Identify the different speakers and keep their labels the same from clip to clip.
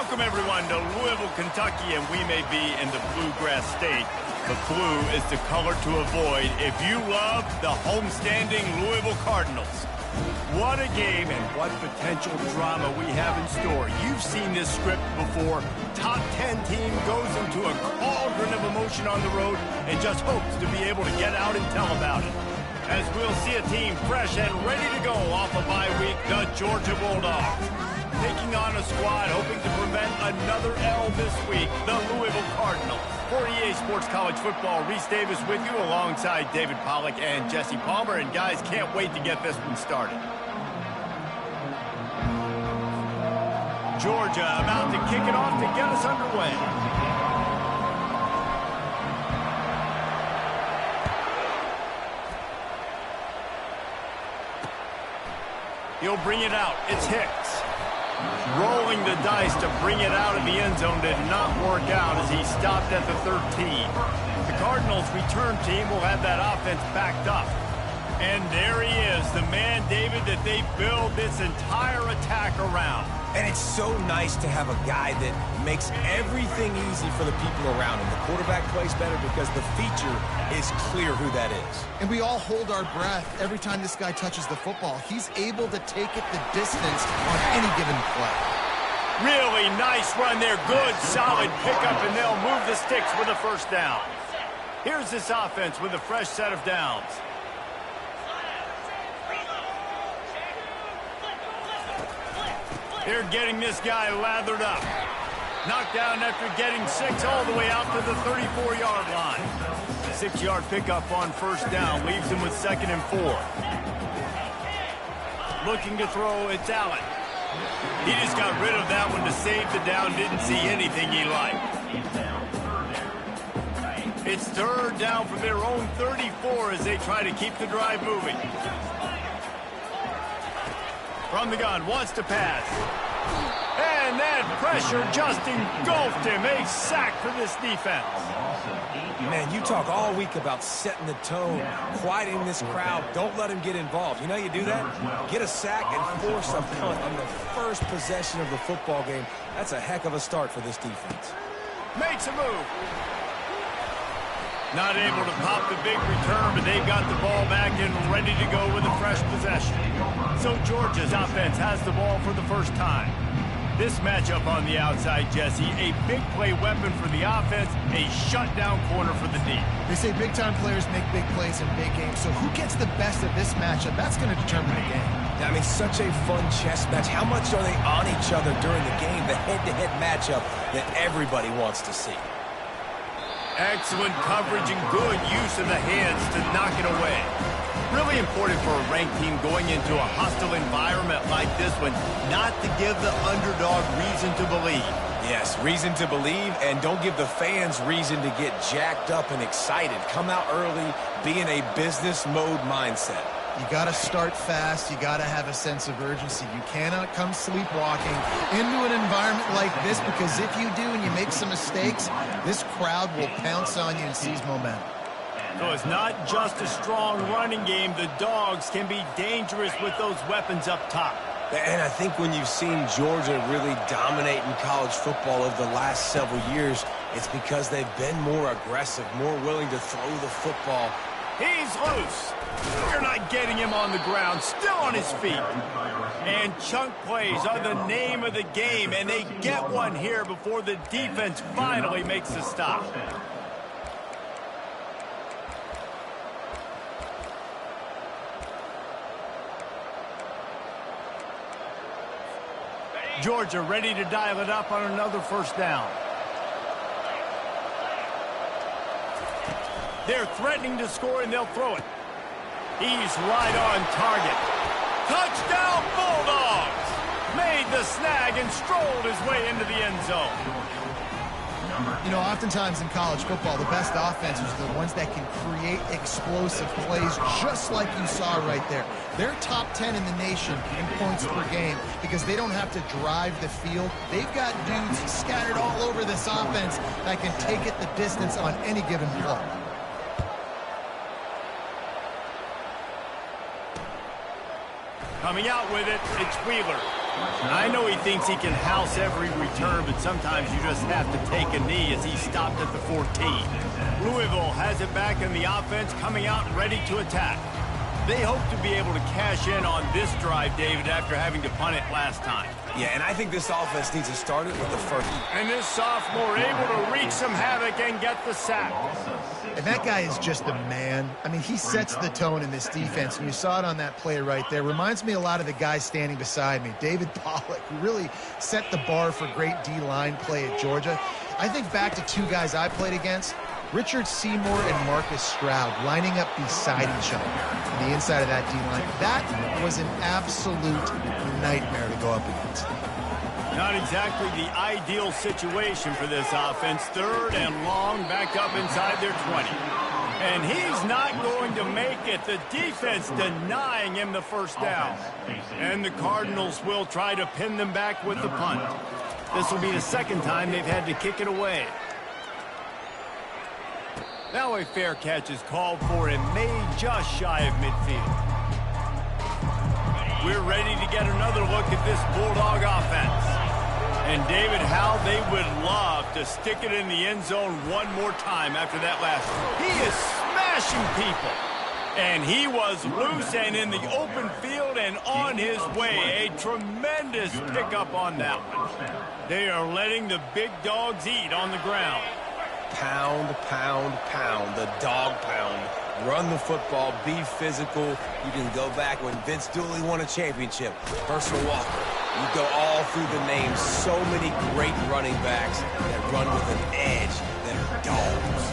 Speaker 1: Welcome, everyone, to Louisville, Kentucky, and we may be in the Bluegrass State, but blue is the color to avoid if you love the homestanding Louisville Cardinals. What a game and what potential drama we have in store. You've seen this script before. Top 10 team goes into a cauldron of emotion on the road and just hopes to be able to get out and tell about it. As we'll see a team fresh and ready to go off a bye week, the Georgia Bulldogs. Taking on a squad hoping to prevent another L this week, the Louisville Cardinals. For EA Sports College Football, Reese Davis with you alongside David Pollack and Jesse Palmer. And guys, can't wait to get this one started. Georgia about to kick it off to get us underway. He'll bring it out. It's Hicks. Rolling the dice to bring it out of the end zone did not work out as he stopped at the 13. The Cardinals' return team will have that offense backed up. And there he is, the man, David, that they build this entire attack around.
Speaker 2: And it's so nice to have a guy that makes everything easy for the people around him. The quarterback plays better because the feature is clear who that is.
Speaker 3: And we all hold our breath every time this guy touches the football. He's able to take it the distance on any given play.
Speaker 1: Really nice run there. Good, solid pickup, and they'll move the sticks with a first down. Here's this offense with a fresh set of downs. They're getting this guy lathered up. Knocked down after getting 6 all the way out to the 34-yard line. 6-yard pickup on first down leaves him with 2nd and 4. Looking to throw, it's Allen. He just got rid of that one to save the down, didn't see anything he liked. It's 3rd down from their own 34 as they try to keep the drive moving. From the gun, wants to pass. And that pressure just engulfed him. A sack for this defense.
Speaker 2: Man, you talk all week about setting the tone, quieting this crowd. Don't let him get involved. You know you do that? Get a sack and force a punt on the first possession of the football game. That's a heck of a start for this defense.
Speaker 1: Makes a move. Not able to pop the big return, but they've got the ball back and ready to go with a fresh possession. So Georgia's offense has the ball for the first time. This matchup on the outside, Jesse, a big play weapon for the offense, a shutdown corner for the D.
Speaker 3: They say big-time players make big plays in big games, so who gets the best of this matchup? That's going to determine the game.
Speaker 2: I mean, such a fun chess match. How much are they on each other during the game? The head-to-head matchup that everybody wants to see.
Speaker 1: Excellent coverage and good use of the hands to knock it away. Really important for a ranked team going into a hostile environment like this one, not to give the underdog reason to believe.
Speaker 2: Yes, reason to believe, and don't give the fans reason to get jacked up and excited. Come out early, be in a business mode mindset.
Speaker 3: You got to start fast. You got to have a sense of urgency. You cannot come sleepwalking into an environment like this, because if you do and you make some mistakes, this crowd will pounce on you and seize momentum.
Speaker 1: So it's not just a strong running game. The Dogs can be dangerous with those weapons up top.
Speaker 2: And I think when you've seen Georgia really dominate in college football over the last several years, it's because they've been more aggressive, more willing to throw the football.
Speaker 1: He's loose. You're not getting him on the ground, still on his feet. And chunk plays are the name of the game, and they get one here before the defense finally makes a stop. Georgia ready to dial it up on another first down. They're threatening to score, and they'll throw it. He's right on target. Touchdown, Bulldogs! Made the snag and strolled his way into the end zone.
Speaker 3: You know, oftentimes in college football, the best offenses are the ones that can create explosive plays, just like you saw right there. They're top 10 in the nation in points per game because they don't have to drive the field. They've got dudes scattered all over this offense that can take it the distance on any given play.
Speaker 1: Coming out with it, it's Wheeler. I know he thinks he can house every return, but sometimes you just have to take a knee as he stopped at the 14. Louisville has it back in the offense, coming out ready to attack. They hope to be able to cash in on this drive, David, after having to punt it last time.
Speaker 2: Yeah, and I think this offense needs to start it with the first.
Speaker 1: And this sophomore able to wreak some havoc and get the sack.
Speaker 3: And that guy is just a man. I mean, he sets the tone in this defense, and you saw it on that play right there. Reminds me a lot of the guy standing beside me, David Pollock, who really set the bar for great D-line play at Georgia. I think back to two guys I played against, Richard Seymour and Marcus Stroud, lining up beside each other on the inside of that D-line. That was an absolute nightmare to go up against.
Speaker 1: Not exactly the ideal situation for this offense. 3rd and long, back up inside their 20. And he's not going to make it. The defense denying him the first down. And the Cardinals will try to pin them back with the punt. This will be the 2nd time they've had to kick it away. Now a fair catch is called for and made just shy of midfield. We're ready to get another look at this Bulldog offense. And David, how they would love to stick it in the end zone one more time after that last one. He is smashing people. And he was loose and in the open field and on his way. A tremendous pickup on that one. They are letting the big dogs eat on the ground.
Speaker 2: Pound, pound, pound, the dog pound. Run the football, be physical. You can go back when Vince Dooley won a championship. Herschel Walker. You go all through the names. So many great running backs that run with an edge that are dogs.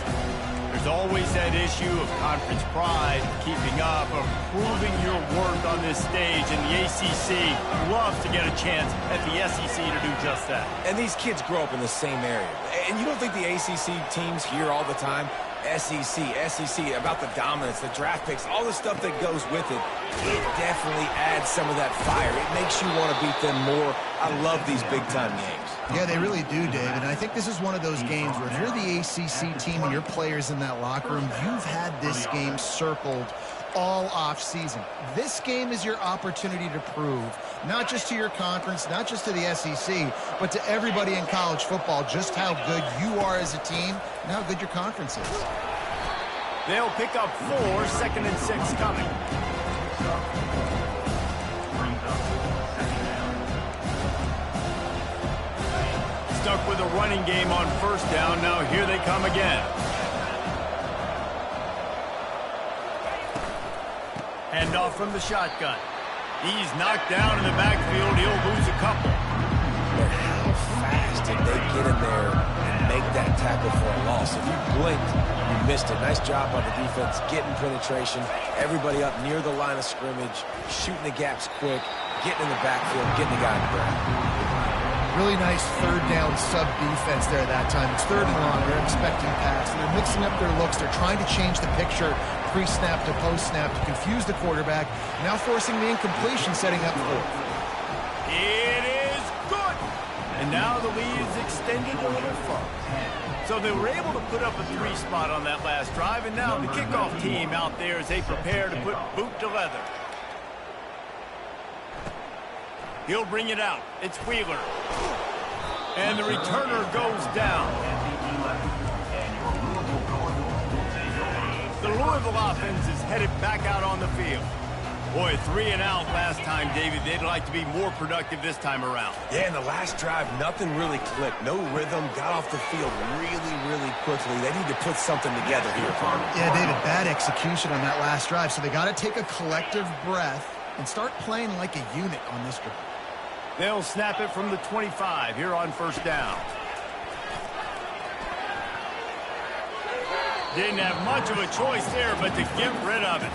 Speaker 1: There's always that issue of conference pride, keeping up, of proving your worth on this stage, and the ACC loves to get a chance at the SEC to do just that.
Speaker 2: And these kids grow up in the same area. And you don't think the ACC teams hear all the time? SEC, about the dominance, the draft picks, all the stuff that goes with it. It definitely adds some of that fire. It makes you want to beat them more. I love these big-time games.
Speaker 3: Yeah, they really do, David. And I think this is one of those games where if you're the ACC team and your players in that locker room, you've had this game circled all off-season. This game is your opportunity to prove, not just to your conference, not just to the SEC, but to everybody in college football, just how good you are as a team and how good your conference is.
Speaker 1: They'll pick up 4, 2nd and 6 coming. Stuck with a running game on 1st down. Now here they come again. Handoff from the shotgun. He's knocked down in the backfield. He'll lose a couple.
Speaker 2: But how fast did they get in there and make that tackle for a loss? If you blinked, you missed it. Nice job by the defense, getting penetration. Everybody up near the line of scrimmage, shooting the gaps quick, getting in the backfield, getting the guy in the ground.
Speaker 3: Really nice 3rd down sub defense there that time. It's 3rd and long. They're expecting pass. They're mixing up their looks. They're trying to change the picture pre-snap to post-snap to confuse the quarterback. Now forcing the incompletion, setting up 4th.
Speaker 1: It is good. And now the lead is extended a little further. So they were able to put up a 3 spot on that last drive, and now the kickoff team out there as they prepare to put boot to leather. He'll bring it out. It's Wheeler. And the returner goes down. The Louisville offense is headed back out on the field. Boy, 3 and out last time, David. They'd like to be more productive this time around.
Speaker 2: Yeah, in the last drive, nothing really clicked. No rhythm, got off the field really, really quickly. They need to put something together here, Carter.
Speaker 3: Yeah, David, bad execution on that last drive. So they got to take a collective breath and start playing like a unit on this drive.
Speaker 1: They'll snap it from the 25 here on 1st down. Didn't have much of a choice there, but to get rid of it.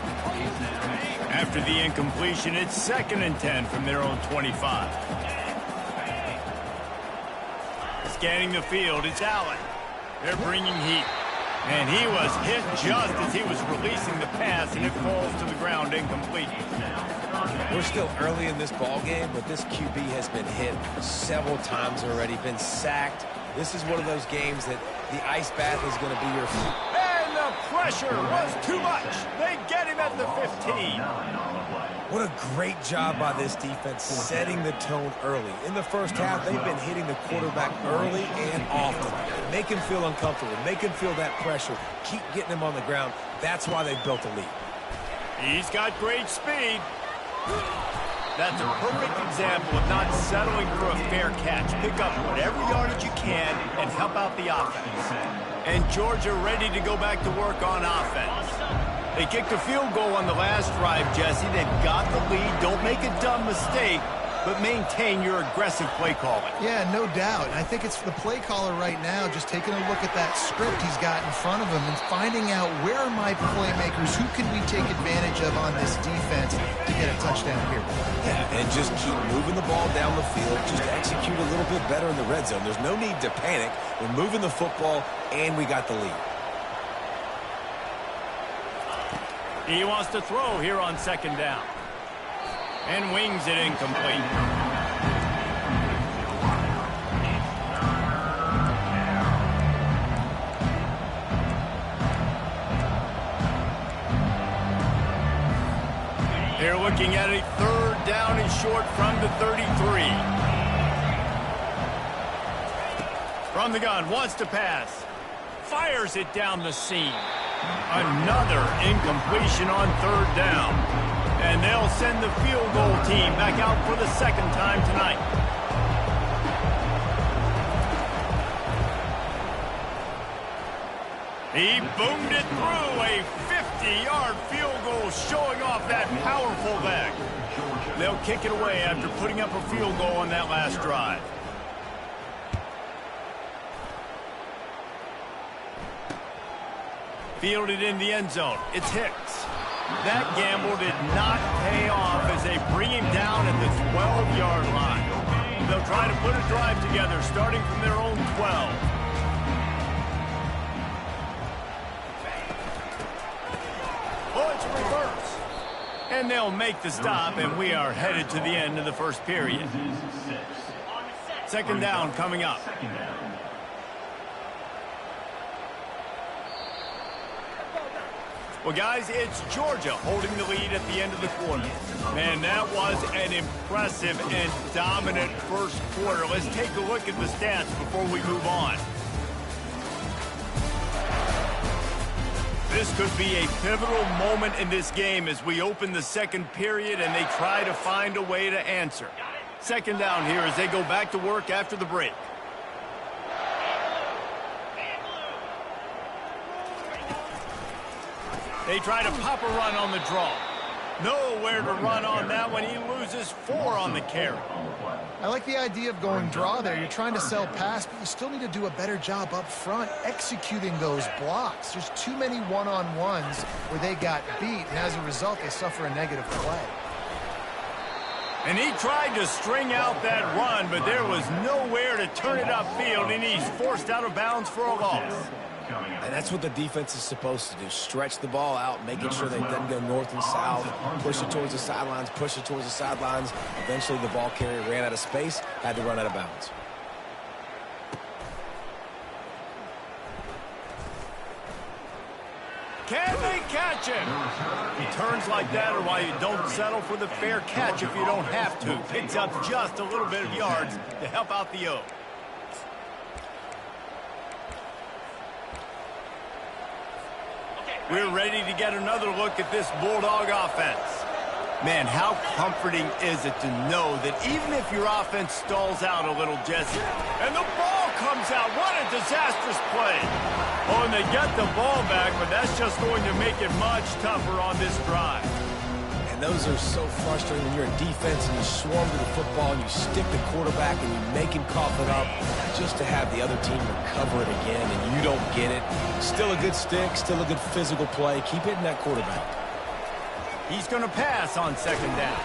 Speaker 1: After the incompletion, it's 2nd and 10 from their own 25. Scanning the field, it's Allen. They're bringing heat. And he was hit just as he was releasing the pass, and it falls to the ground incomplete.
Speaker 2: We're still early in this ball game, but this QB has been hit several times already, been sacked. This is one of those games that the ice bath is going to be your...
Speaker 1: And the pressure was too much. They get him at the 15.
Speaker 2: What a great job by this defense setting the tone early. In the first half, they've been hitting the quarterback early and often. Make him feel uncomfortable. Make him feel that pressure. Keep getting him on the ground. That's why they've built a lead.
Speaker 1: He's got great speed. That's a perfect example of not settling for a fair catch. Pick up whatever yardage you can and help out the offense. And Georgia ready to go back to work on offense. They kicked a field goal on the last drive, Jesse. They've got the lead. Don't make a dumb mistake, but maintain your aggressive play calling.
Speaker 3: Yeah, no doubt. I think it's the play caller right now just taking a look at that script he's got in front of him and finding out where are my playmakers, who can we take advantage of on this defense to get a touchdown here.
Speaker 2: Yeah, and just keep moving the ball down the field. Just execute a little bit better in the red zone. There's no need to panic. We're moving the football, and we got the lead.
Speaker 1: He wants to throw here on second down. And wings it incomplete. They're looking at a third down and short from the 33. From the gun, wants to pass. Fires it down the seam. Another incompletion on third down. And they'll send the field goal team back out for the second time tonight. He boomed it through a 50-yard field goal, showing off that powerful leg. They'll kick it away after putting up a field goal on that last drive. Fielded in the end zone. It's Hicks. That gamble did not pay off as they bring him down at the 12-yard line. They'll try to put a drive together starting from their own 12. Oh, it's a reverse. And they'll make the stop, and we are headed to the end of the first period. Second down coming up. Well, guys, it's Georgia holding the lead at the end of the quarter. Man, that was an impressive and dominant first quarter. Let's take a look at the stats before we move on. This could be a pivotal moment in this game as we open the second period and they try to find a way to answer. Second down here as they go back to work after the break. They try to pop a run on the draw. Nowhere to run on that one. He loses 4 on the carry.
Speaker 3: I like the idea of going draw there. You're trying to sell pass, but you still need to do a better job up front executing those blocks. There's too many one-on-ones where they got beat, and as a result, they suffer a negative play.
Speaker 1: And he tried to string out that run, but there was nowhere to turn it upfield, and he's forced out of bounds for a loss.
Speaker 2: And that's what the defense is supposed to do. Stretch the ball out, making sure they doesn't go north and south, push it towards the sidelines, push it towards the sidelines. Eventually, the ball carrier ran out of space, had to run out of bounds.
Speaker 1: Can they catch him? He turns like that, or why you don't settle for the fair catch if you don't have to. Picks up just a little bit of yards to help out the O. We're ready to get another look at this Bulldog offense. Man, how comforting is it to know that even if your offense stalls out a little, Jesse, and the ball comes out, what a disastrous play. Oh, and they get the ball back, but that's just going to make it much tougher on this drive.
Speaker 2: And those are so frustrating when you're a defense and you swarm to the football and you stick the quarterback and you make him cough it up just to have the other team recover it again and you don't get it. Still a good stick, still a good physical play. Keep hitting that quarterback.
Speaker 1: He's going to pass on second down.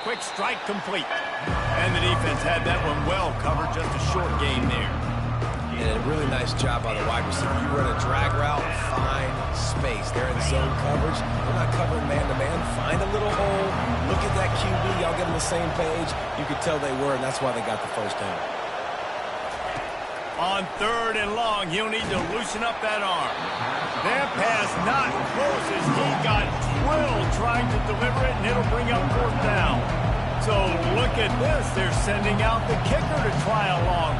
Speaker 1: Quick strike complete. And the defense had that one well covered, just a short gain there.
Speaker 2: And a really nice job by the wide receiver. You run a drag route, find space. They're in zone coverage. They're not covering man-to-man. Find a little hole. Look at that QB. Y'all get on the same page. You could tell they were, and that's why they got the first down.
Speaker 1: On third and long, he'll need to loosen up that arm. That pass not going to deliver it, and it'll bring up 4th down. So look at this. They're sending out the kicker to try along.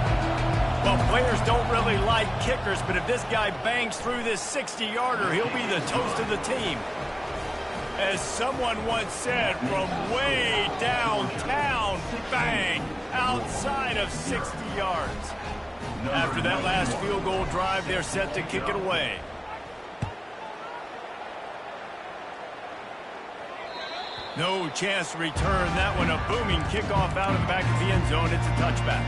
Speaker 1: Well, players don't really like kickers, but if this guy bangs through this 60-yarder, he'll be the toast of the team. As someone once said, from way downtown, bang, outside of 60 yards. After that last field goal drive, they're set to kick it away. No chance to return that one. A booming kickoff out of the back of the end zone. It's a touchback.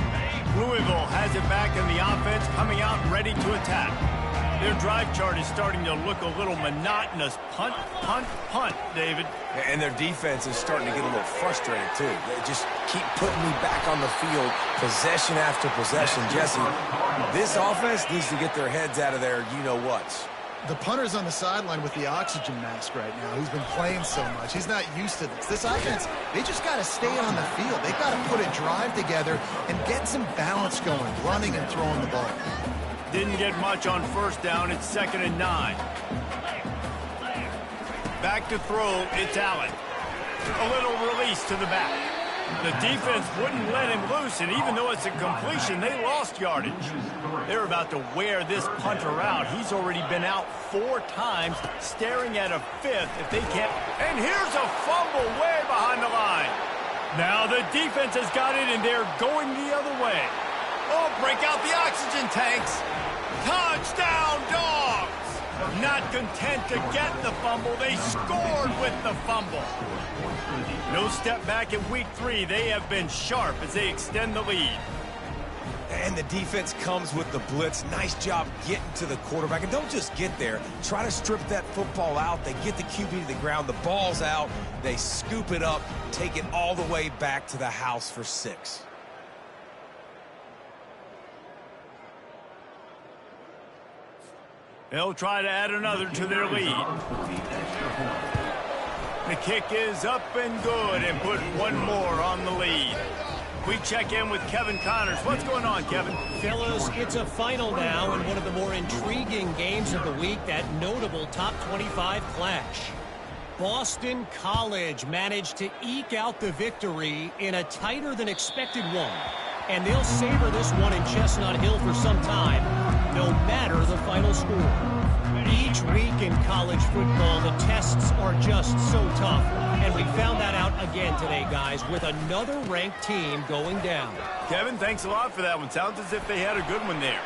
Speaker 1: Louisville has it back in the offense, coming out ready to attack. Their drive chart is starting to look a little monotonous. Punt, punt, punt, David.
Speaker 2: And their defense is starting to get a little frustrated, too. They just keep putting me back on the field, possession after possession. Jesse, this offense needs to get their heads out of their you-know-whats.
Speaker 3: The punter's on the sideline with the oxygen mask right now. He's been playing so much. He's not used to this. This offense, they just got to stay on the field. They got to put a drive together and get some balance going, running and throwing the ball.
Speaker 1: Didn't get much on 1st down. It's 2nd and 9. Back to throw. It's Allen. A little release to the back. The defense wouldn't let him loose, and even though it's a completion, they lost yardage. They're about to wear this punter out. He's already been out 4 times, staring at a 5th if they can't. And here's a fumble way behind the line. Now the defense has got it, and they're going the other way. Oh, break out the oxygen tanks. Touchdown, Dogs! Not content to get the fumble, they scored with the fumble. No step back in week 3. They have been sharp as they extend the lead.
Speaker 2: And the defense comes with the blitz. Nice job getting to the quarterback. And don't just get there. Try to strip that football out. They get the QB to the ground. The ball's out. They scoop it up, take it all the way back to the house for 6.
Speaker 1: They'll try to add another to their lead. The kick is up and good and put one more on the lead. We check in with Kevin Connors. What's going on, Kevin?
Speaker 4: Fellas, it's a final now in one of the more intriguing games of the week, that notable top 25 clash. Boston College managed to eke out the victory in a tighter than expected one. And they'll savor this one in Chestnut Hill for some time, no matter the final score. Each week in college football, the tests are just so tough. And we found that out again today, guys, with another ranked team going down.
Speaker 1: Kevin, thanks a lot for that one. Sounds as if they had a good one there.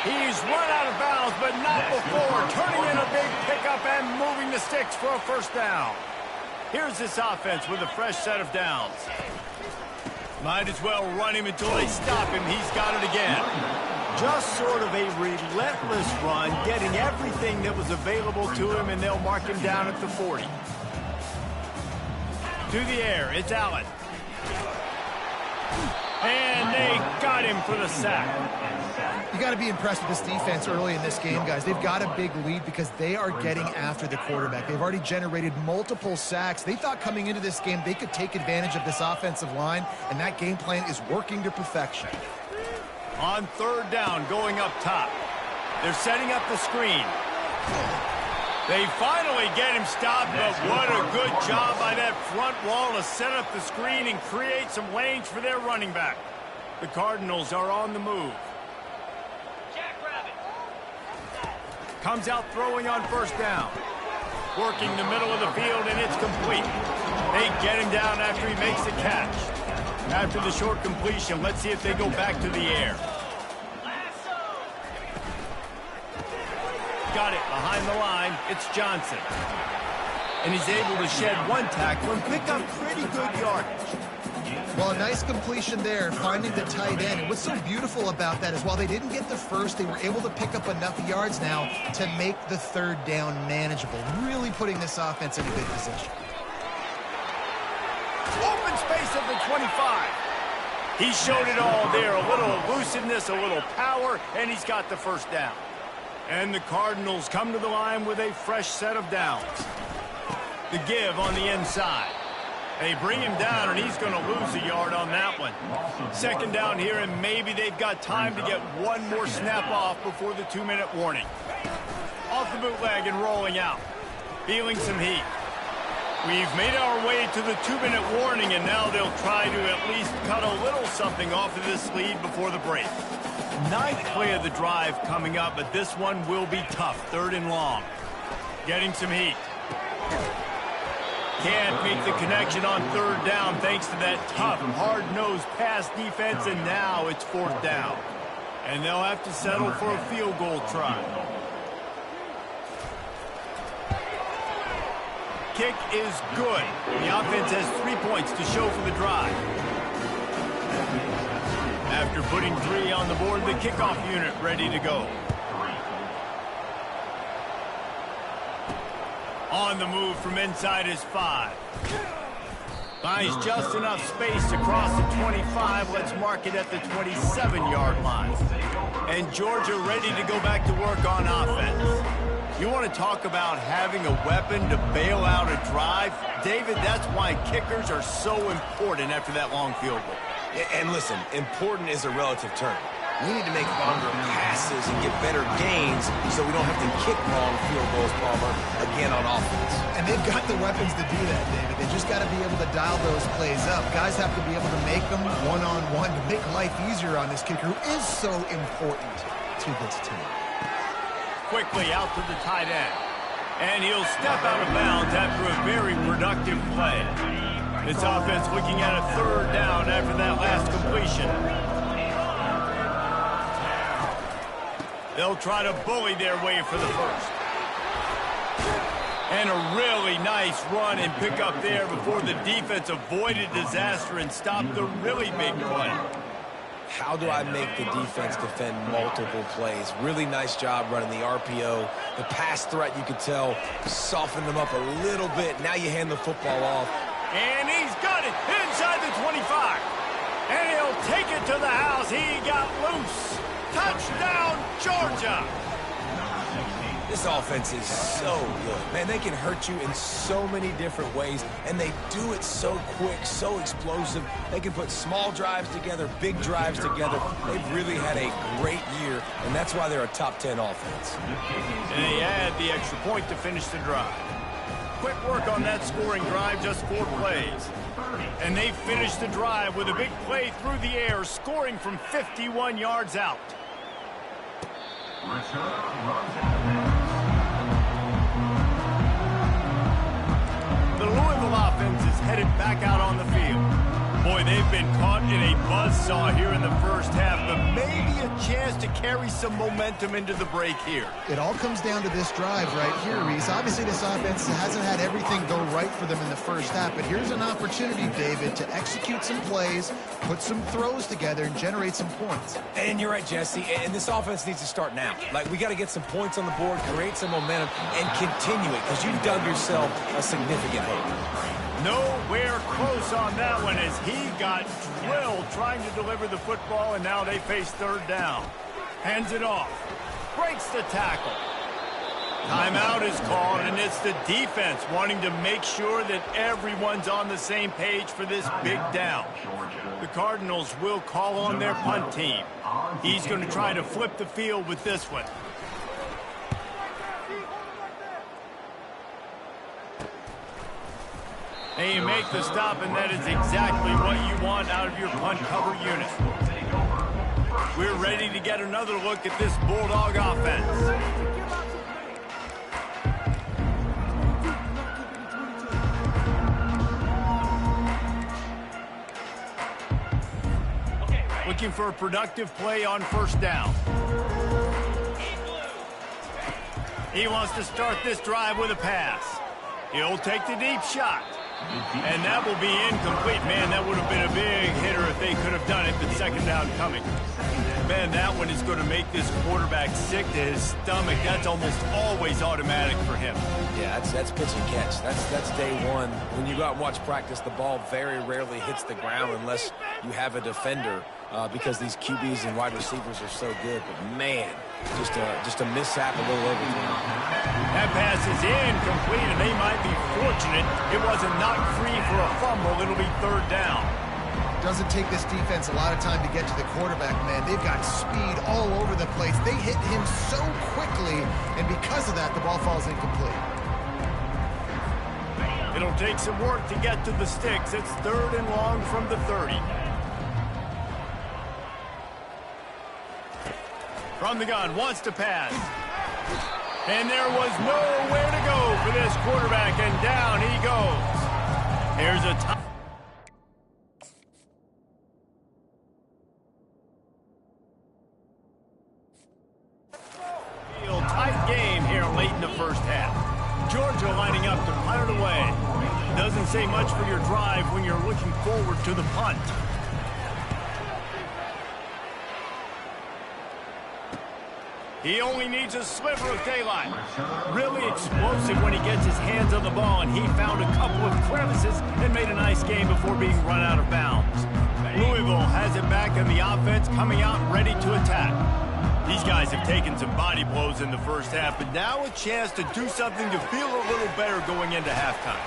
Speaker 1: He's run out of bounds, but not before. Turning in a big pickup and moving the sticks for a 1st down. Here's this offense with a fresh set of downs. Might as well run him until they stop him. He's got it again. Just sort of a relentless run, getting everything that was available to him, and they'll mark him down at the 40. To the air, it's Allen. And they got him for the sack.
Speaker 3: You got to be impressed with this defense early in this game, guys. They've got a big lead because they are getting after the quarterback. They've already generated multiple sacks. They thought coming into this game they could take advantage of this offensive line, and that game plan is working to perfection.
Speaker 1: On 3rd down, going up top. They're setting up the screen. They finally get him stopped, but what a good job by that front wall to set up the screen and create some lanes for their running back. The Cardinals are on the move. Comes out throwing on 1st down. Working the middle of the field, and it's complete. They get him down after he makes the catch. After the short completion, let's see if they go back to the air. Got it behind the line. It's Johnson. And he's able to shed 1 tackle and pick up pretty good yardage.
Speaker 3: Well, a nice completion there, finding the tight end. And what's so beautiful about that is while they didn't get the first, they were able to pick up enough yards now to make the 3rd down manageable, really putting this offense in a good position.
Speaker 1: Open space at the 25. He showed it all there. A little elusiveness, a little power, and he's got the 1st down. And the Cardinals come to the line with a fresh set of downs. The give on the inside. They bring him down, and he's going to lose a yard on that one. 2nd down here, and maybe they've got time to get one more snap off before the 2-minute warning. Off the bootleg and rolling out. Feeling some heat. We've made our way to the 2-minute warning, and now they'll try to at least cut a little something off of this lead before the break. 9th play of the drive coming up, but this one will be tough. 3rd and long. Getting some heat. Can't make the connection on 3rd down thanks to that tough, hard-nosed pass defense, and now it's 4th down. And they'll have to settle for a field goal try. Kick is good. The offense has 3 points to show for the drive. After putting 3 on the board, the kickoff unit ready to go. On the move from inside his 5. Finds just enough space to cross the 25. Let's mark it at the 27-yard line. And Georgia ready to go back to work on offense. You want to talk about having a weapon to bail out a drive? David, that's why kickers are so important after that long field goal.
Speaker 2: And listen, important is a relative term. We need to make longer passes and get better gains so we don't have to kick long field goals, Palmer, again on offense.
Speaker 3: And they've got the weapons to do that, David. They just got to be able to dial those plays up. Guys have to be able to make them one-on-one to make life easier on this kicker who is so important to this team.
Speaker 1: Quickly out to the tight end. And he'll step out of bounds after a very productive play. This offense looking at a 3rd down after that last completion. They'll try to bully their way for the 1st. And a really nice run and pick up there before the defense avoided disaster and stopped the really big play.
Speaker 2: How do I make the defense defend multiple plays? Really nice job running the RPO. The pass threat, you could tell, softened them up a little bit. Now you hand the football off.
Speaker 1: And he's got it inside the 25. And he'll take it to the house. He got loose. Touchdown, Georgia.
Speaker 2: This offense is so good. Man, they can hurt you in so many different ways, and they do it so quick, so explosive. They can put small drives together, big drives together. They've really had a great year, and that's why they're a top 10 offense.
Speaker 1: And they add the extra point to finish the drive. Quick work on that scoring drive, just 4 plays. And they finish the drive with a big play through the air, scoring from 51 yards out. The Louisville offense is headed back out on the field. Boy, they've been caught in a buzzsaw here in the first half, but maybe a chance to carry some momentum into the break here.
Speaker 3: It all comes down to this drive right here, Reese. Obviously, this offense hasn't had everything go right for them in the first half, but here's an opportunity, David, to execute some plays, put some throws together, and generate some points.
Speaker 2: And you're right, Jesse, and this offense needs to start now. Like, we got to get some points on the board, create some momentum, and continue it, because you've dug yourself a significant hole.
Speaker 1: Nowhere close on that one as he got drilled trying to deliver the football, and now they face 3rd down. Hands it off. Breaks the tackle. Timeout is called, and it's the defense wanting to make sure that everyone's on the same page for this big down. The Cardinals will call on their punt team. He's going to try to flip the field with this one. And you make the stop, and that is exactly what you want out of your punt cover unit. We're ready to get another look at this Bulldog offense. Looking for a productive play on 1st down. He wants to start this drive with a pass. He'll take the deep shot. And that will be incomplete. Man, that would have been a big hitter if they could have done it, but 2nd down coming. Man, that one is going to make this quarterback sick to his stomach. That's almost always automatic for him.
Speaker 2: Yeah, that's pitch and catch. That's day one. When you go out and watch practice, the ball very rarely hits the ground unless you have a defender because these QBs and wide receivers are so good. But, man, just a mishap a little over time.
Speaker 1: That pass is incomplete, and they might be fortunate it wasn't knocked free for a fumble. It'll be 3rd down.
Speaker 3: Doesn't take this defense a lot of time to get to the quarterback, man. They've got speed all over the place. They hit him so quickly, and because of that, the ball falls incomplete.
Speaker 1: It'll take some work to get to the sticks. It's 3rd and long from the 30. From the gun, wants to pass. And there was nowhere to go for this quarterback, and down he goes. Here's a top. Tight game here late in the first half. Georgia lining up to punt it away. Doesn't say much for your drive when you're looking forward to the punt. He only needs a sliver of daylight. Really explosive when he gets his hands on the ball, and he found a couple of crevices and made a nice game before being run out of bounds. Louisville has it back, and the offense coming out ready to attack. These guys have taken some body blows in the first half, but now a chance to do something to feel a little better going into halftime.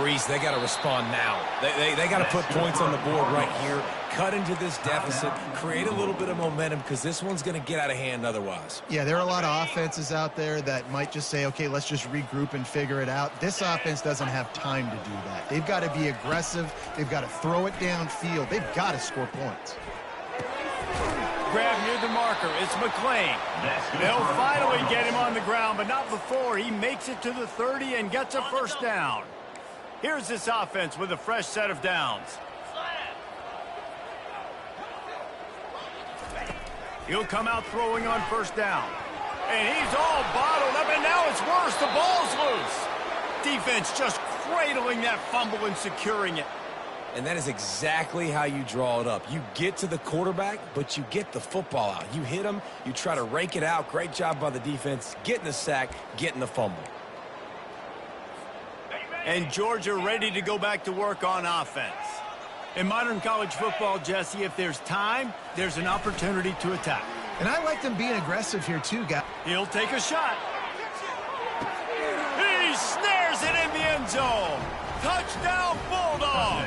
Speaker 2: Reese, they got to respond now. They got to put points on the board right here, cut into this deficit, create a little bit of momentum, because this one's going to get out of hand otherwise.
Speaker 3: Yeah, there are a lot of offenses out there that might just say, okay, let's just regroup and figure it out. This offense doesn't have time to do that. They've got to be aggressive. They've got to throw it downfield. They've got to score points.
Speaker 1: Grab near the marker. It's McLean. They'll finally get him on the ground, but not before he makes it to the 30 and gets a first down. Here's this offense with a fresh set of downs. He'll come out throwing on first down. And he's all bottled up, and now it's worse. The ball's loose. Defense just cradling that fumble and securing it.
Speaker 2: And that is exactly how you draw it up. You get to the quarterback, but you get the football out. You hit him, you try to rake it out. Great job by the defense, getting the sack, getting the fumble.
Speaker 1: And Georgia ready to go back to work on offense. In modern college football, Jesse, if there's time, there's an opportunity to attack.
Speaker 3: And I like them being aggressive here too, guys.
Speaker 1: He'll take a shot. He snares it in the end zone. Touchdown, Bulldogs.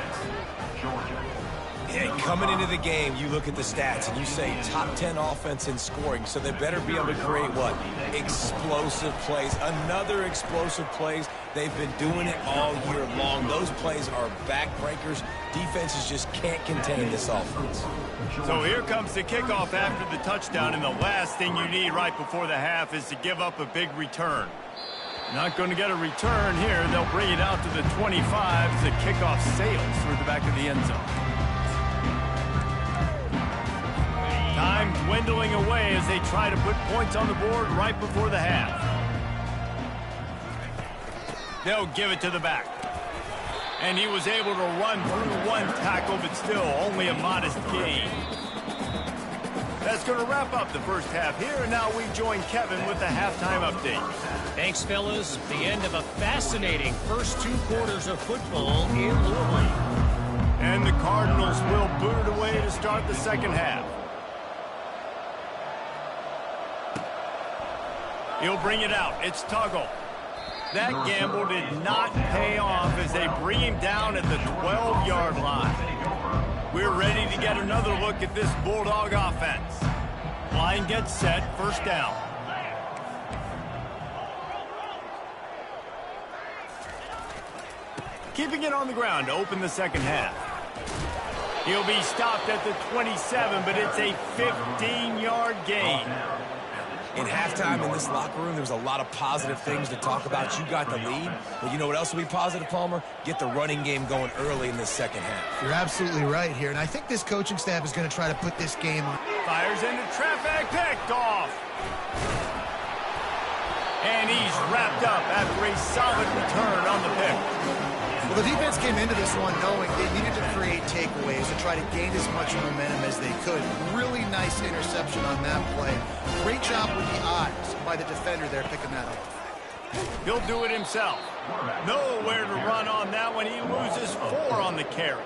Speaker 2: Yeah, coming into the game, you look at the stats and you say top 10 offense in scoring, so they better be able to create what? Explosive plays. Another explosive plays. They've been doing it all year long. Those plays are backbreakers. Defenses just can't contain this offense.
Speaker 1: So here comes the kickoff after the touchdown, and the last thing you need right before the half is to give up a big return. Not going to get a return here. They'll bring it out to the 25 as the kickoff sails through the back of the end zone. Time dwindling away as they try to put points on the board right before the half. They'll give it to the back. And he was able to run through one tackle, but still only a modest gain. That's going to wrap up the first half here, and now we join Kevin with the halftime update.
Speaker 4: Thanks, fellas. The end of a fascinating first 2 quarters of football in Louisville.
Speaker 1: And the Cardinals will boot it away to start the second half. He'll bring it out. It's Tuggle. That gamble did not pay off as they bring him down at the 12-yard line. We're ready to get another look at this Bulldog offense. Line gets set, first down. Keeping it on the ground to open the second half. He'll be stopped at the 27, but it's a 15-yard gain.
Speaker 2: In halftime in this locker room, there was a lot of positive things to talk about. You got the lead, but you know what else will be positive, Palmer? Get the running game going early in this second half.
Speaker 3: You're absolutely right here, and I think this coaching staff is going to try to put this game on.
Speaker 1: Fires into traffic, picked off. And he's wrapped up after a solid return on the pick.
Speaker 3: Well, the defense came into this one knowing they needed to create takeaways to try to gain as much momentum as they could. Really nice interception on that play. Great job with the eyes by the defender there picking that up.
Speaker 1: He'll do it himself. Nowhere to run on that one. He loses 4 on the carry.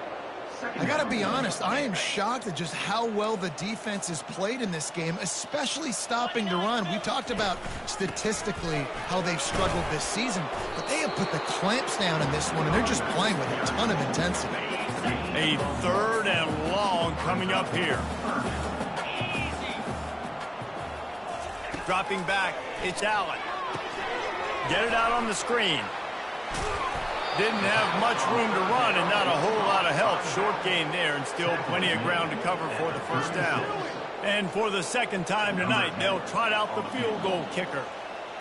Speaker 3: I got to be honest, I am shocked at just how well the defense has played in this game, especially stopping the run. We talked about statistically how they've struggled this season, but they have put the clamps down in this one, and they're just playing with a ton of intensity.
Speaker 1: A 3rd and long coming up here. Dropping back, it's Allen. Get it out on the screen. Didn't have much room to run and not a whole lot of help. Short gain there and still plenty of ground to cover for the first down. And for the second time tonight, they'll trot out the field goal kicker.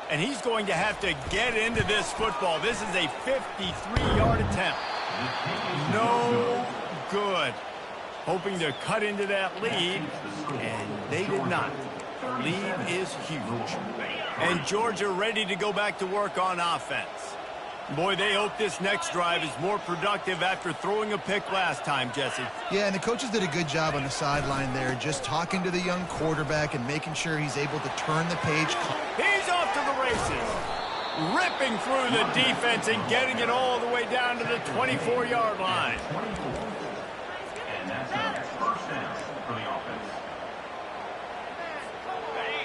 Speaker 1: And he's going to have to get into this football. This is a 53-yard attempt. No good. Hoping to cut into that lead, and they did not. Lead is huge. And Georgia ready to go back to work on offense. Boy, they hope this next drive is more productive after throwing a pick last time, Jesse.
Speaker 3: Yeah, and the coaches did a good job on the sideline there, just talking to the young quarterback and making sure he's able to turn the page.
Speaker 1: He's off to the races. Ripping through the defense and getting it all the way down to the 24-yard line.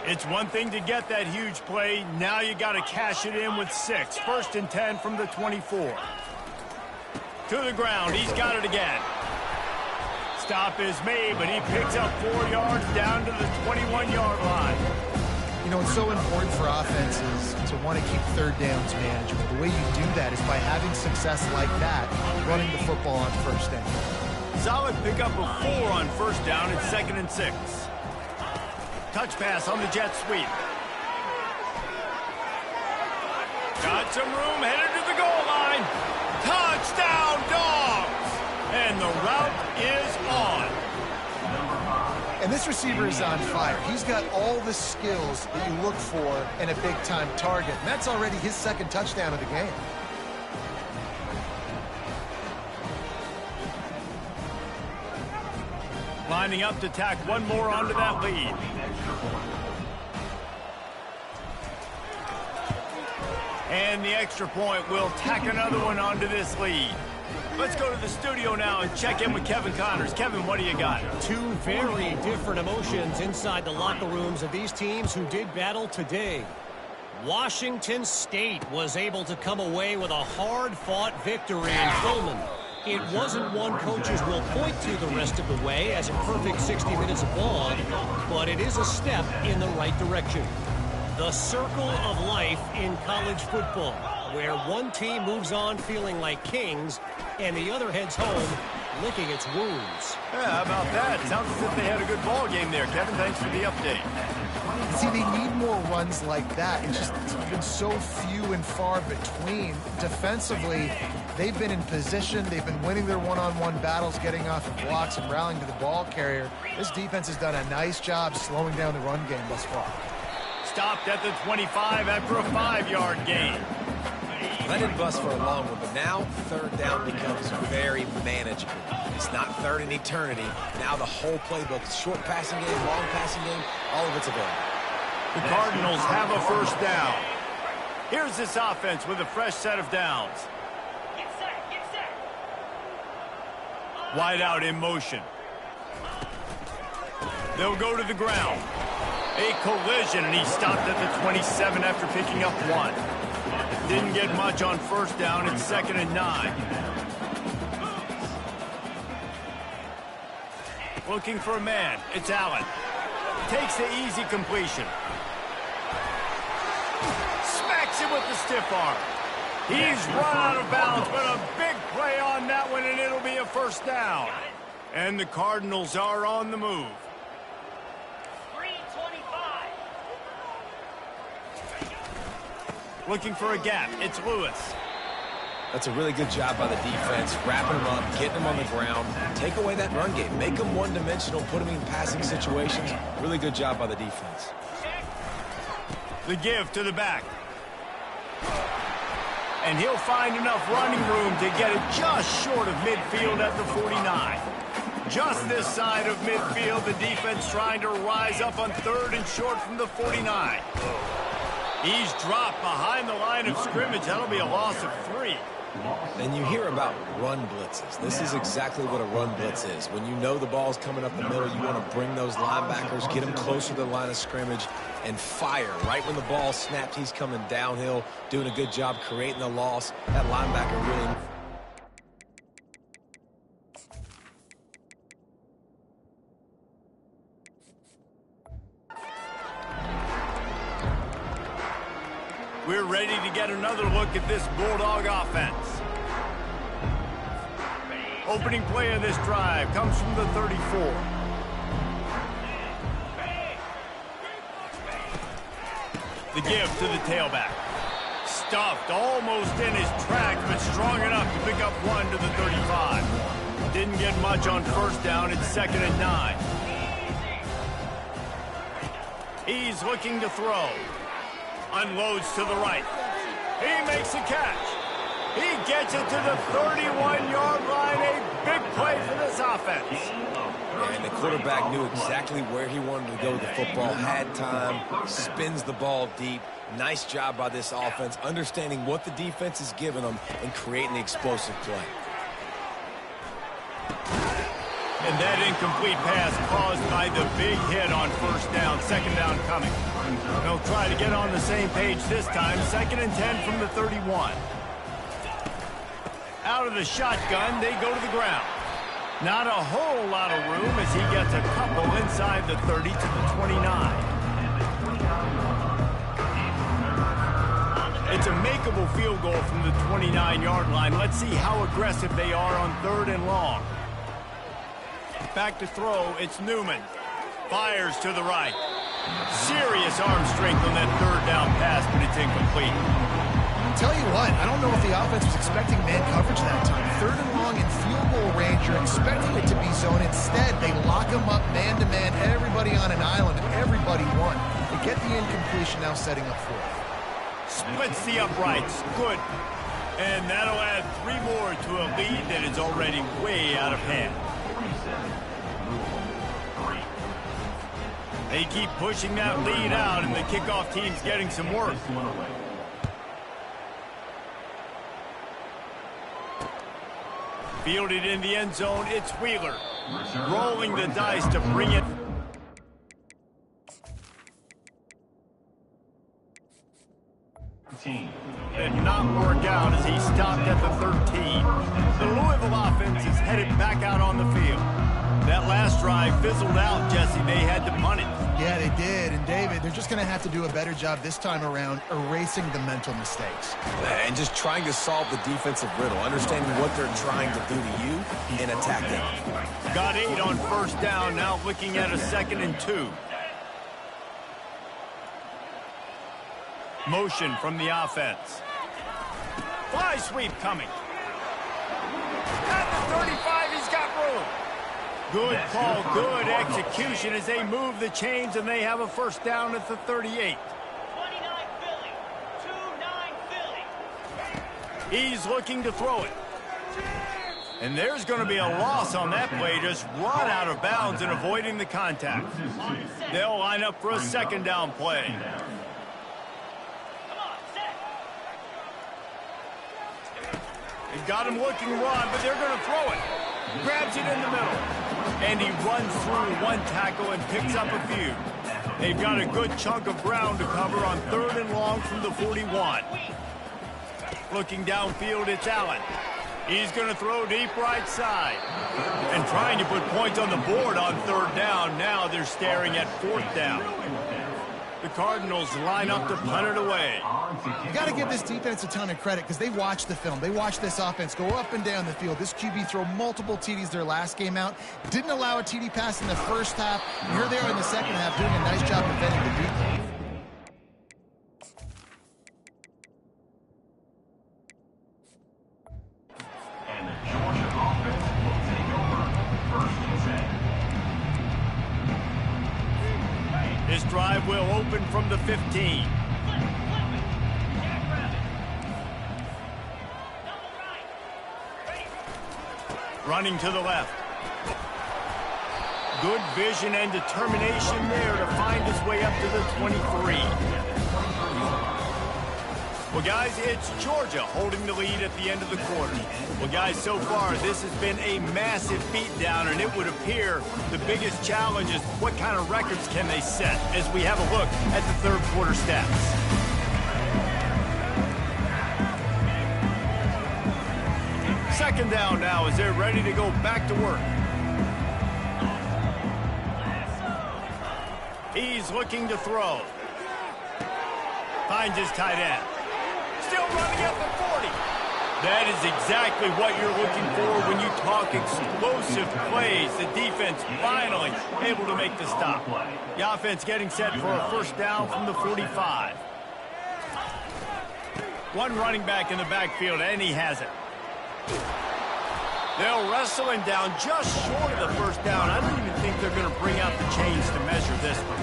Speaker 1: It's one thing to get that huge play. Now you got to cash it in with 6. 1st and 10 from the 24. To the ground. He's got it again. Stop is made, but he picks up 4 yards down to the 21-yard line.
Speaker 3: You know, it's so important for offenses to want to keep third downs manageable. The way you do that is by having success like that, running the football on first down.
Speaker 1: Solid pickup of 4 on first down and 2nd and 6. Touch pass on the jet sweep. Got some room, headed to the goal line. Touchdown, Dogs! And the route is on.
Speaker 3: And this receiver is on fire. He's got all the skills that you look for in a big-time target. And that's already his 2nd touchdown of the game.
Speaker 1: Lining up to tack one more onto that lead. And the extra point will tack another one onto this lead. Let's go to the studio now and check in with Kevin Connors. Kevin, what do you got?
Speaker 4: 2 very different emotions inside the locker rooms of these teams who did battle today. Washington State was able to come away with a hard-fought victory in Pullman. It wasn't one coaches will point to the rest of the way as a perfect 60 minutes of ball, but it is a step in the right direction. The circle of life in college football, where one team moves on feeling like kings and the other heads home licking its wounds.
Speaker 1: Yeah, how about that? Sounds as if they had a good ball game there. Kevin, thanks for the update.
Speaker 3: See, they need more runs like that. It's been so few and far between. Defensively, they've been in position. They've been winning their one-on-one battles, getting off of blocks and rallying to the ball carrier. This defense has done a nice job slowing down the run game thus far.
Speaker 1: Stopped at the 25 after a 5-yard gain.
Speaker 2: Let it bust for a long one, but now 3rd down becomes very manageable. It's not 3rd in eternity. Now the whole playbook, short passing game, long passing game, all of it's available.
Speaker 1: The Cardinals have a 1st down. Here's this offense with a fresh set of downs. Wide out in motion. They'll go to the ground. A collision, and he stopped at the 27 after picking up 1. Didn't get much on 1st down. It's 2nd and 9. Looking for a man. It's Allen. Takes the easy completion. Smacks it with the stiff arm. He's run out of bounds, but a big play on that one, and it'll be a 1st down. And the Cardinals are on the move. Looking for a gap. It's Lewis.
Speaker 2: That's a really good job by the defense, wrapping them up, getting them on the ground. Take away that run game. Make them one-dimensional, put them in passing situations. Really good job by the defense.
Speaker 1: The give to the back. And he'll find enough running room to get it just short of midfield at the 49. Just this side of midfield, the defense trying to rise up on 3rd and short from the 49. He's dropped behind the line of scrimmage. That'll be a loss of 3.
Speaker 2: And you hear about run blitzes. This is exactly what a run blitz is. When you know the ball's coming up the middle, you want to bring those linebackers, get them closer to the line of scrimmage, and fire. Right when the ball snapped, he's coming downhill, doing a good job creating the loss. That linebacker really...
Speaker 1: We're ready to get another look at this Bulldog offense. Opening play of this drive comes from the 34. The give to the tailback. Stuffed almost in his tracks, but strong enough to pick up one to the 35. Didn't get much on first down. It's 2nd and 9. He's looking to throw. Unloads to the right. He makes a catch. He gets it to the 31-yard line. A big play for this offense.
Speaker 2: And the quarterback knew exactly where he wanted to go with the football, had time, spins the ball deep. Nice job by this offense, understanding what the defense is giving them and creating the explosive play.
Speaker 1: And that incomplete pass caused by the big hit on first down. 2nd down coming. They'll try to get on the same page this time. 2nd and 10 from the 31. Out of the shotgun, they go to the ground. Not a whole lot of room as he gets a couple inside the 30 to the 29. It's a makeable field goal from the 29-yard line. Let's see how aggressive they are on 3rd and long. Back to throw, it's Newman. Fires to the right. Serious arm strength on that 3rd down pass, but it's incomplete.
Speaker 3: Tell you what, I don't know if the offense was expecting man coverage that time. 3rd and long in field goal range, you're expecting it to be zone. Instead, they lock him up man-to-man, everybody on an island, and everybody won. They get the incompletion, now setting up 4th.
Speaker 1: Splits the uprights. Good. And that'll add 3 more to a lead that is already way out of hand. They keep pushing that lead out, and the kickoff team's getting some work. Fielded in the end zone, it's Wheeler. Rolling the dice to bring it. Did not work out as he stopped at the 13. The Louisville offense is headed back out on the field. That last drive fizzled out, Jesse. They had to punt it.
Speaker 3: Yeah, they did. And, David, they're just going to have to do a better job this time around erasing the mental mistakes.
Speaker 2: And just trying to solve the defensive riddle, understanding what they're trying to do to you and attack them.
Speaker 1: Got 8 on first down, now looking at a 2nd and 2. Motion from the offense. Fly sweep coming. At the 35, he's got room. Good call, good execution as they move the chains and they have a first down at the 38.
Speaker 5: 29 Philly. 2-9 Philly.
Speaker 1: He's looking to throw it. And there's going to be a loss on that play, just run out of bounds and avoiding the contact. They'll line up for a 2nd down play. They've got him looking run, but they're going to throw it. Grabs it in the middle. And he runs through one tackle and picks up a few. They've got a good chunk of ground to cover on 3rd and long from the 41. Looking downfield, it's Allen. He's going to throw deep right side. And trying to put points on the board on 3rd down. Now they're staring at 4th down. The Cardinals line up to punt it away.
Speaker 3: You got to give this defense a ton of credit because they watched the film. They watched this offense go up and down the field. This QB throw multiple TDs their last game out. Didn't allow a TD pass in the first half. And here they are in the second half doing a nice job preventing the deep.
Speaker 6: And the Georgia offense will take over 1st and 10.
Speaker 1: This drive will open from the 15. Running to the left. Good vision and determination there to find his way up to the 23. Well, guys, it's Georgia holding the lead at the end of the quarter. Well, guys, so far, this has been a massive beatdown, and it would appear the biggest challenge is what kind of records can they set as we have a look at the 3rd quarter stats. Second down now as they're ready to go back to work. He's looking to throw. Finds his tight end. Still running at the 40. That is exactly what you're looking for when you talk explosive plays. The defense finally able to make the stop. The offense getting set for a first down from the 45. One running back in the backfield, and he has it. They'll wrestle him down just short of the first down. I don't even think they're going to bring out the chains to measure this one.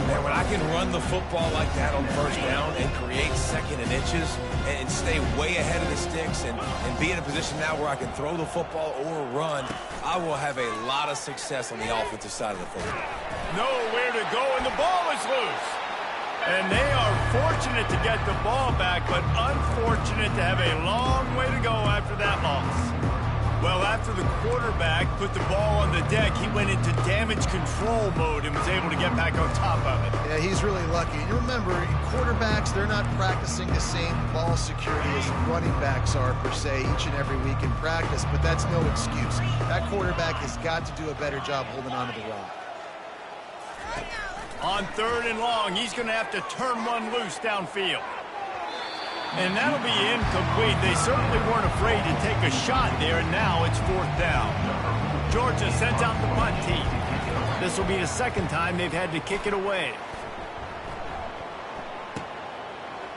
Speaker 2: Man, when I can run the football like that on first down and create second and inches and stay way ahead of the sticks and be in a position now where I can throw the football or run, I will have a lot of success on the offensive side of the football.
Speaker 1: Nowhere to go, and the ball is loose. And they are fortunate to get the ball back, but unfortunate to have a long way to go after that loss. Well, after the quarterback put the ball on the deck, he went into damage control mode and was able to get back on top of it.
Speaker 3: Yeah, he's really lucky. And remember, quarterbacks, they're not practicing the same ball security as running backs are, per se, each and every week in practice, but that's no excuse. That quarterback has got to do a better job holding on to the rock.
Speaker 1: On 3rd and long, he's going to have to turn one loose downfield. And that'll be incomplete. They certainly weren't afraid to take a shot there, and now it's 4th down. Georgia sends out the punt team. This will be the second time they've had to kick it away.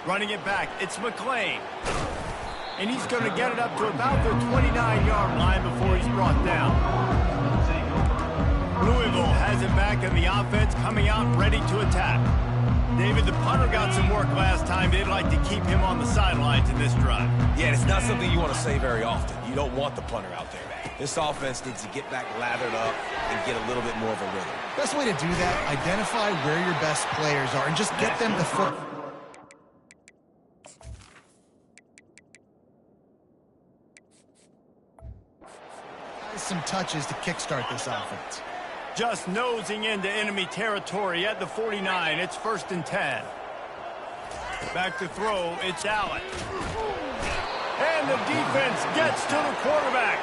Speaker 1: Running it back, it's McClain. And he's going to get it up to about the 29-yard line before he's brought down. Louisville has it back in the offense, coming out ready to attack. David, the punter got some work last time. They'd like to keep him on the sidelines in this drive.
Speaker 2: Yeah, and it's not something you want to say very often. You don't want the punter out there. This offense needs to get back lathered up and get a little bit more of a rhythm.
Speaker 3: Best way to do that, identify where your best players are and just get them the foot. Some touches to kickstart this offense.
Speaker 1: Just nosing into enemy territory at the 49. It's 1st and 10. Back to throw. It's Allen. And the defense gets to the quarterback.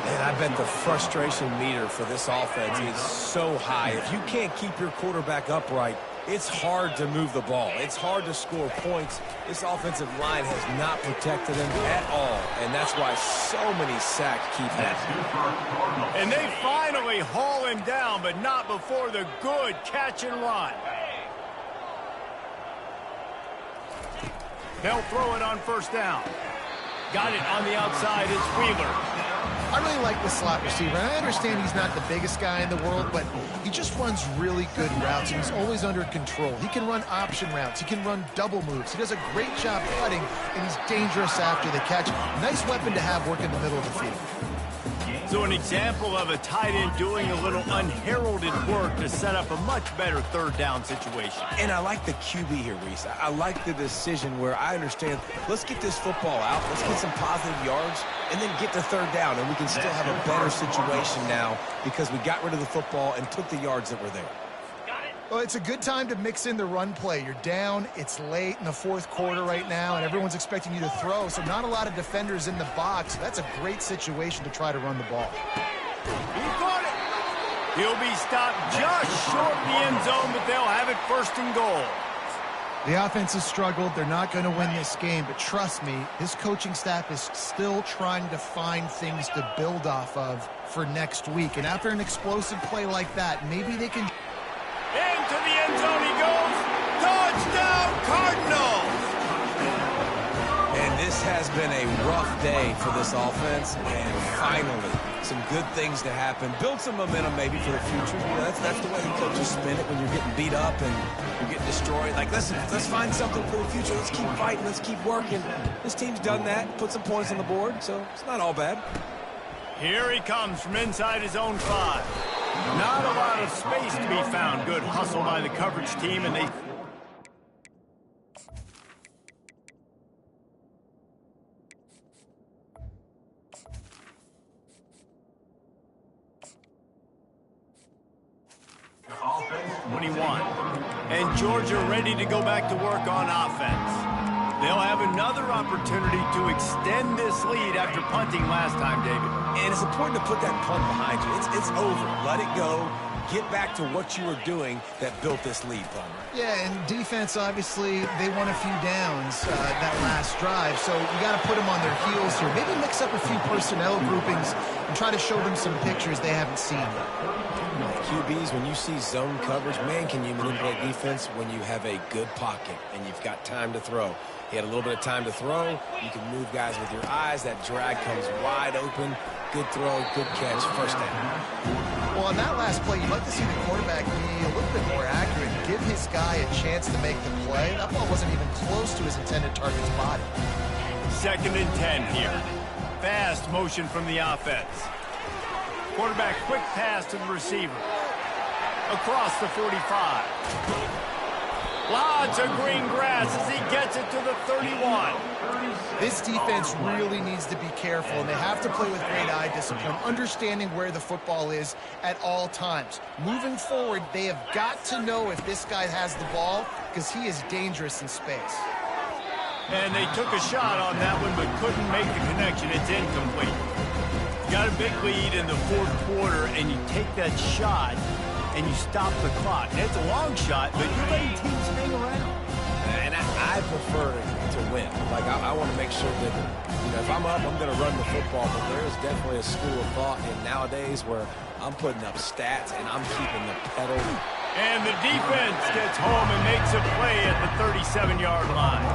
Speaker 2: Man, I bet the frustration meter for this offense is so high. If you can't keep your quarterback upright, it's hard to move the ball. It's hard to score points. This offensive line has not protected him at all, and that's why so many sacks keep happening.
Speaker 1: And they finally haul him down, but not before the good catch and run. They'll throw it on 1st down. Got it on the outside. It's Wheeler.
Speaker 3: I really like the slot receiver. And I understand he's not the biggest guy in the world, but he just runs really good routes, and he's always under control. He can run option routes. He can run double moves. He does a great job cutting, and he's dangerous after the catch. Nice weapon to have working the middle of the field.
Speaker 1: So an example of a tight end doing a little unheralded work to set up a much better 3rd down situation.
Speaker 2: And I like the QB here, Reese. I like the decision where I understand, let's get this football out, let's get some positive yards, and then get to 3rd down, and we can still have a better situation now because we got rid of the football and took the yards that were there.
Speaker 3: Well, it's a good time to mix in the run play. You're down, it's late in the 4th quarter right now, and everyone's expecting you to throw, so not a lot of defenders in the box. That's a great situation to try to run the ball.
Speaker 1: He caught it. He'll be stopped just short of the end zone, but they'll have it 1st and goal.
Speaker 3: The offense has struggled. They're not going to win this game, but trust me, his coaching staff is still trying to find things to build off of for next week. And after an explosive play like that, maybe they can...
Speaker 1: Into the end zone he goes. Touchdown, Cardinals!
Speaker 2: And this has been a rough day for this offense, and finally, some good things to happen. Build some momentum maybe for the future. You know, that's the way the coaches spin it when you're getting beat up and you're getting destroyed. Like, listen, let's find something for the future. Let's keep fighting. Let's keep working. This team's done that, put some points on the board, so it's not all bad.
Speaker 1: Here he comes from inside his own 5. Not a lot of space to be found. Good hustle by the coverage team, and they...
Speaker 6: Offense
Speaker 1: 21. And Georgia ready to go back to work on offense. They'll have another opportunity to extend this lead after punting last time, David.
Speaker 2: And it's important to put that punt behind you. It's over. Let it go. get back to what you were doing that built this lead, Palmer.
Speaker 3: Yeah, and defense, obviously, they won a few downs that last drive, so you got to put them on their heels here. Maybe mix up a few personnel groupings and try to show them some pictures they haven't seen yet.
Speaker 2: QBs, when you see zone coverage, man, can you manipulate defense when you have a good pocket and you've got time to throw. He had a little bit of time to throw. You can move guys with your eyes. That drag comes wide open. Good throw, good catch, first down.
Speaker 3: Well, on that last play, you'd like to see the quarterback be a little bit more accurate, give his guy a chance to make the play. That ball wasn't even close to his intended target's body.
Speaker 1: 2nd and 10 here. Fast motion from the offense. Quarterback quick pass to the receiver. Across the 45. Lots of green grass as he gets it to the 31.
Speaker 3: This defense really needs to be careful, and they have to play with great eye discipline, understanding where the football is at all times. Moving forward, they have got to know if this guy has the ball, because he is dangerous in space.
Speaker 1: And they took a shot on that one, but couldn't make the connection. It's incomplete. You got a big lead in the 4th quarter, and you take that shot, and you stop the clock. And it's a long shot, but you're letting teams hang around.
Speaker 2: And I prefer to win. Like, I want to make sure that, you know, if I'm up, I'm going to run the football. But there is definitely a school of thought in nowadays where I'm putting up stats and I'm keeping the pedal.
Speaker 1: And the defense gets home and makes a play at the 37-yard line.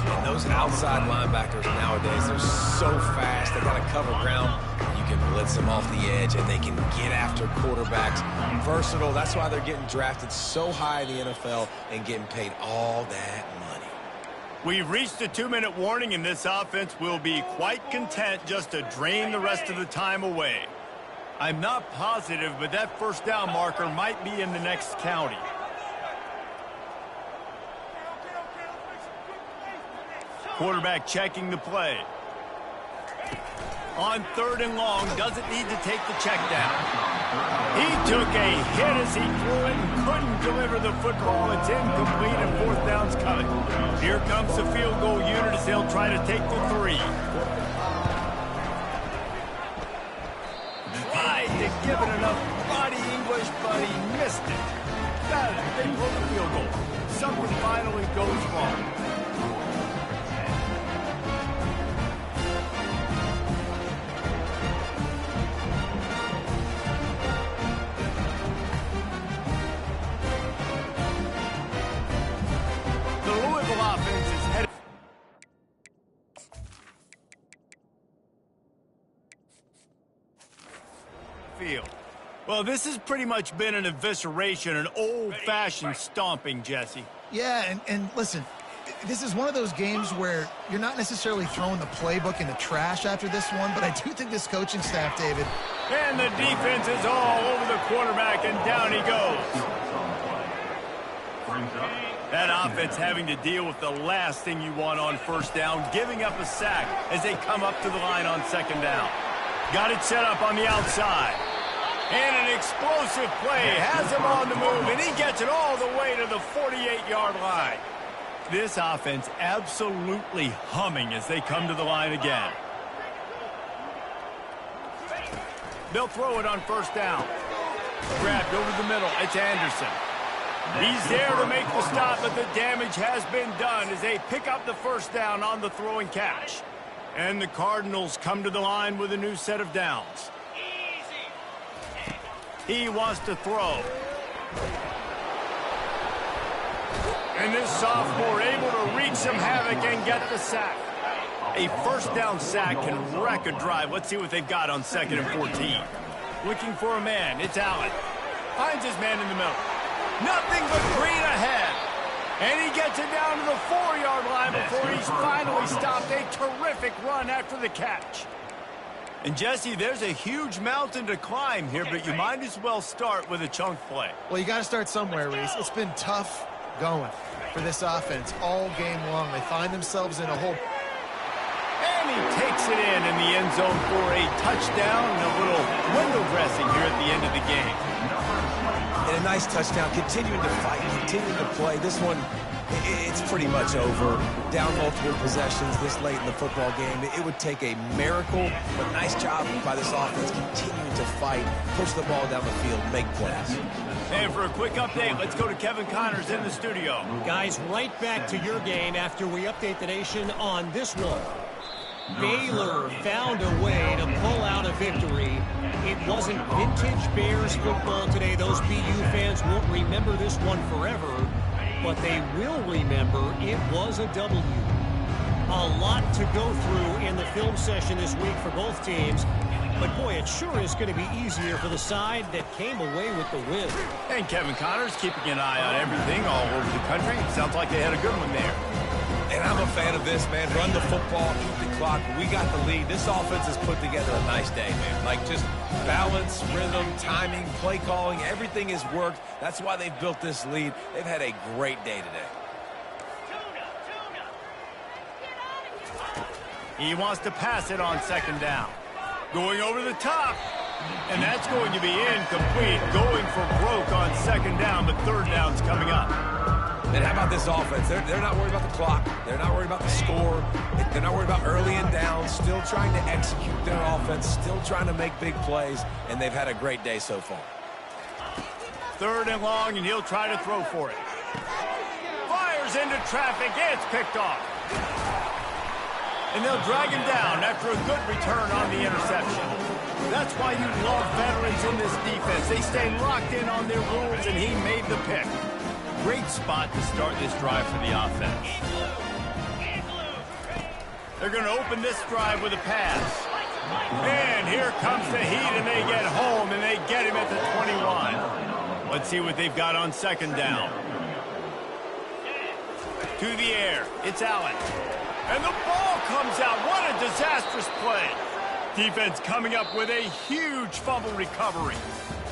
Speaker 2: And those outside linebackers nowadays, they're so fast. They got to cover ground. You can blitz them off the edge, and they can get after quarterbacks. Versatile. That's why they're getting drafted so high in the NFL and getting paid all that money.
Speaker 1: We've reached a 2-minute warning, and this offense will be quite content just to drain the rest of the time away. I'm not positive, but that first down marker might be in the next county. Quarterback checking the play. On 3rd and long, doesn't need to take the check down. He took a hit as he threw it and couldn't deliver the football. It's incomplete and 4th down's coming. Here comes the field goal unit as they'll try to take the 3. Tried to give it enough body English, but he missed it. Got it. They blow the field goal. Something finally goes wrong. Well, this has pretty much been an evisceration, an old-fashioned stomping, Jesse.
Speaker 3: Yeah, and listen, this is one of those games where you're not necessarily throwing the playbook in the trash after this one, but I do think this coaching staff, David.
Speaker 1: And the defense is all over the quarterback, and down he goes. That offense having to deal with the last thing you want on first down, giving up a sack as they come up to the line on 2nd down. Got it set up on the outside. And an explosive play has him on the move, and he gets it all the way to the 48-yard line. This offense absolutely humming as they come to the line again. They'll throw it on 1st down. Grabbed over the middle. It's Anderson. He's there to make the stop, but the damage has been done as they pick up the 1st down on the throw and catch. And the Cardinals come to the line with a new set of downs. He wants to throw. And this sophomore able to wreak some havoc and get the sack. A 1st down sack can wreck a drive. Let's see what they've got on 2nd and 14. Looking for a man. It's Allen. Finds his man in the middle. Nothing but green ahead. And he gets it down to the 4-yard line before he's finally stopped. A terrific run after the catch. And, Jesse, there's a huge mountain to climb here, but you might as well start with a chunk play.
Speaker 3: Well, you got to start somewhere, Reese. It's been tough going for this offense all game long. They find themselves in a hole.
Speaker 1: And he takes it in the end zone for a touchdown and a little window dressing here at the end of the game.
Speaker 2: And a nice touchdown, continuing to fight, continuing to play. This one It's pretty much over. Down multiple possessions this late in the football game. It would take a miracle, but nice job by this offense continuing to fight, push the ball down the field, make plays.
Speaker 1: And for a quick update, let's go to Kevin Connors in the studio.
Speaker 4: Guys, right back to your game after we update the nation on this one. Baylor found a way to pull out a victory. It wasn't vintage Bears football today. Those BU fans won't remember this one forever, but they will remember it was a W. A lot to go through in the film session this week for both teams. But, boy, it sure is going to be easier for the side that came away with the win.
Speaker 1: And Kevin Connors keeping an eye on everything all over the country. Sounds like they had a good one there.
Speaker 2: And I'm a fan of this, man. Run the football, keep the clock. We got the lead. This offense has put together a nice day, man. Like, just balance, rhythm, timing, play calling, everything has worked. That's why they've built this lead. They've had a great day today.
Speaker 1: He wants to pass it on second down. Going over the top. And that's going to be incomplete. Going for broke on second down, but third down's coming up.
Speaker 2: And how about this offense? They're not worried about the clock. They're not worried about the score. They're not worried about early and down. Still trying to execute their offense. Still trying to make big plays. And they've had a great day so far.
Speaker 1: Third and long, and he'll try to throw for it. Fires into traffic. It's picked off. And they'll drag him down after a good return on the interception. That's why you love veterans in this defense. They stay locked in on their rules, and he made the pick. Great spot to start this drive for the offense. They're going to open this drive with a pass. And here comes the heat, and they get home, and they get him at the 21. Let's see what they've got on second down. To the air. It's Allen. And the ball comes out. What a disastrous play. Defense coming up with a huge fumble recovery.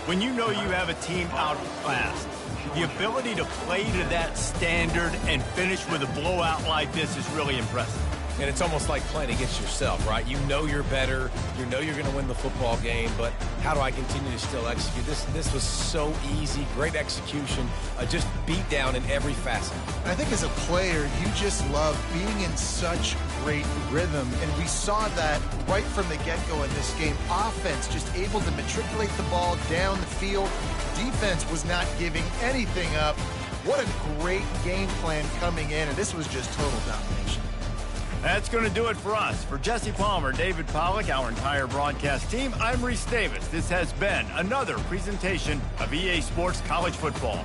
Speaker 1: When you know you have a team outclassed, the ability to play to that standard and finish with a blowout like this is really impressive.
Speaker 2: And it's almost like playing against yourself, right? You know you're better. You know you're going to win the football game, but how do I continue to still execute? This was so easy. Great execution. Just beat down in every facet.
Speaker 3: I think as a player, you just love being in such great rhythm, and we saw that right from the get-go in this game. Offense just able to matriculate the ball down the field. Defense was not giving anything up. What a great game plan coming in, and this was just total domination.
Speaker 1: That's going to do it for us. For Jesse Palmer, David Pollack, our entire broadcast team, I'm Reese Davis. This has been another presentation of EA Sports College Football.